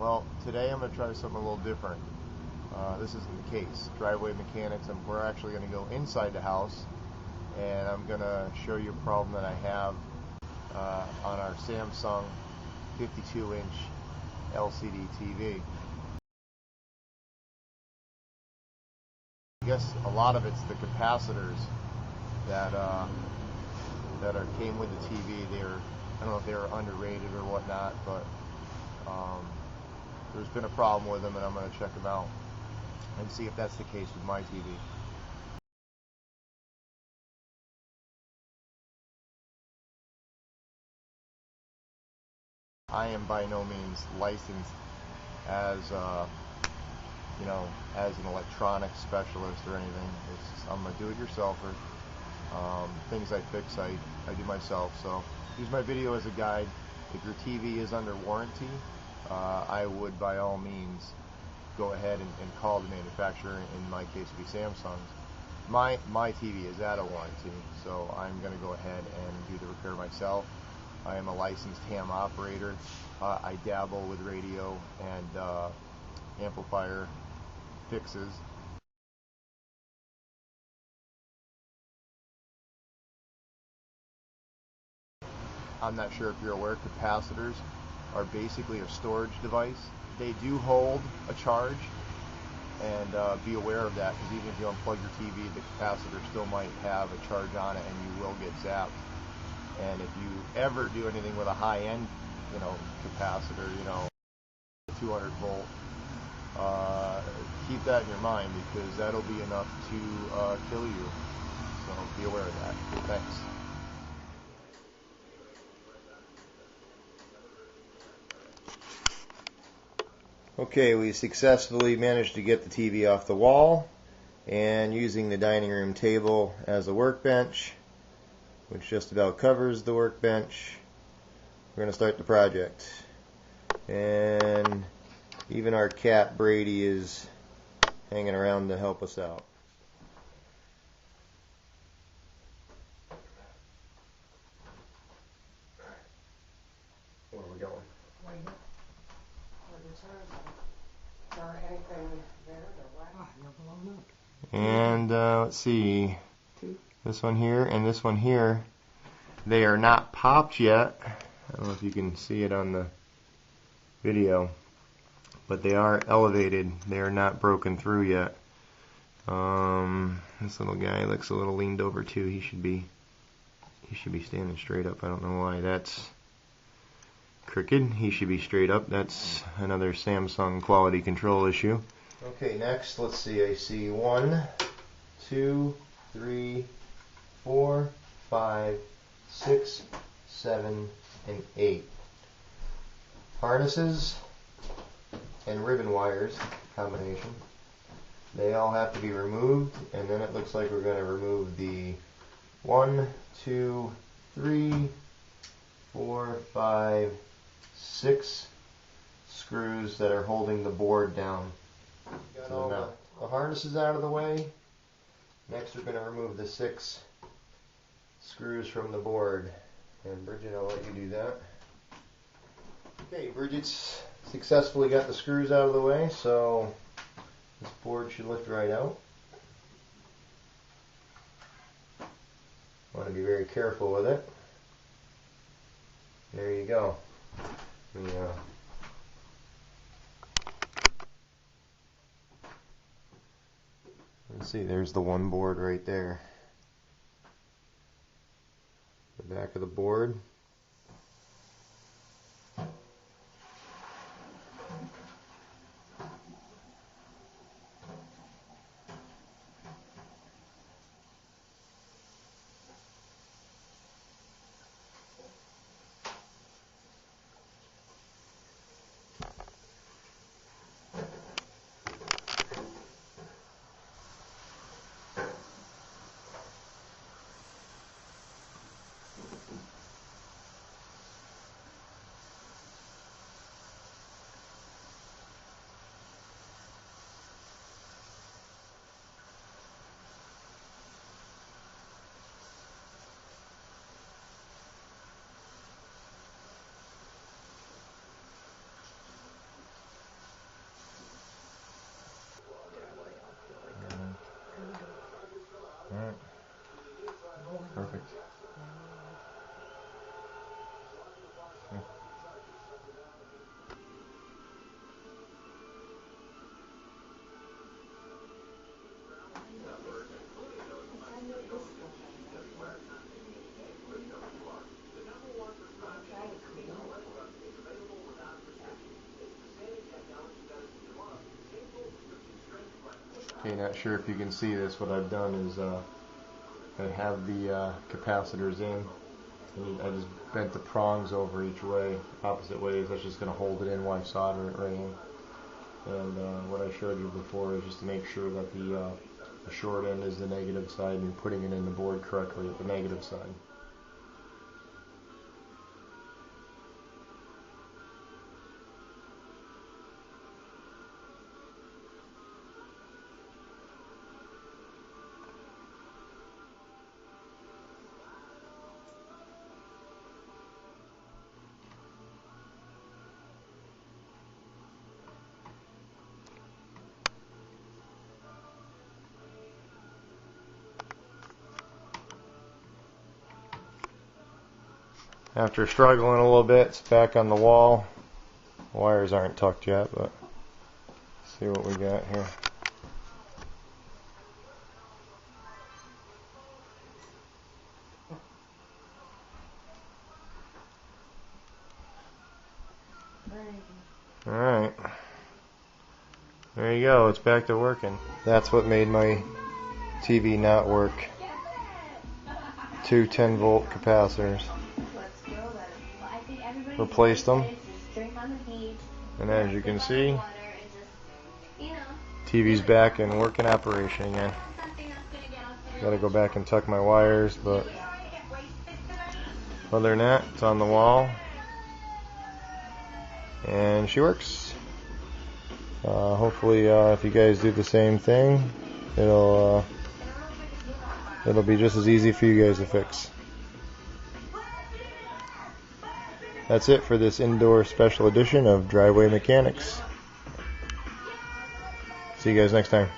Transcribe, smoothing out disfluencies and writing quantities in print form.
Well, today I'm going to try something a little different. This isn't the case. Driveway mechanics, and we're actually going to go inside the house, and I'm going to show you a problem that I have on our Samsung 52-inch LCD TV. I guess a lot of it's the capacitors that came with the TV. I don't know if they were underrated or whatnot, but there's been a problem with them, and I'm going to check them out and see if that's the case with my TV. I am by no means licensed as as an electronics specialist or anything. I'm a do-it-yourselfer. Things I fix, I do myself. So use my video as a guide. If your TV is under warranty, I would by all means go ahead and call the manufacturer. In my case, it would be Samsung's. My TV is out of warranty, so I'm going to go ahead and do the repair myself. I am a licensed ham operator. I dabble with radio and amplifier fixes. I'm not sure if you're aware, capacitors are basically a storage device. They do hold a charge, and be aware of that, because even if you unplug your TV, the capacitor still might have a charge on it, and you will get zapped. And if you ever do anything with a high-end, capacitor, 200 volt, keep that in your mind, because that'll be enough to kill you. So be aware of that. Thanks. Okay, we successfully managed to get the TV off the wall, and using the dining room table as a workbench, which just about covers the workbench, we're going to start the project. And even our cat Brady is hanging around to help us out. Where are we going? Right here. Where the turns are. Or anything there or what? You're blown up. And let's see, this one here and this one here, they are not popped yet. I don't know if you can see it on the video, but they are elevated. They are not broken through yet. This little guy looks a little leaned over too. He should be standing straight up. I don't know why that's crooked. He should be straight up. That's another Samsung quality control issue. Okay, next, let's see. I see 1, 2, 3, 4, 5, 6, 7, and 8 harnesses and ribbon wires combination. They all have to be removed, and then it looks like we're going to remove the 1, 2, 3, 4, 5, 6 screws that are holding the board down. Got all the harnesses out of the way. Next we're going to remove the 6 screws from the board. And Bridget, I'll let you do that. Okay, Bridget's successfully got the screws out of the way, so this board should lift right out. Want to be very careful with it. There you go. Let's see, there's the one board right there. The back of the board. Okay, not sure if you can see this. What I've done is I have the capacitors in, and I just bent the prongs over each way, opposite ways. That's just going to hold it in while I solder it right in. And what I showed you before is just to make sure that the short end is the negative side and you're putting it in the board correctly at the negative side. After struggling a little bit, it's back on the wall. Wires aren't tucked yet, but let's see what we got here. Alright. There you go, it's back to working. That's what made my TV not work. Two 10-volt capacitors. Replaced them. And as you can see, TV's back in working operation again. Gotta go back and tuck my wires, but other than that, it's on the wall. And she works. Hopefully, if you guys do the same thing, it'll be just as easy for you guys to fix. That's it for this indoor special edition of Driveway Mechanics. See you guys next time.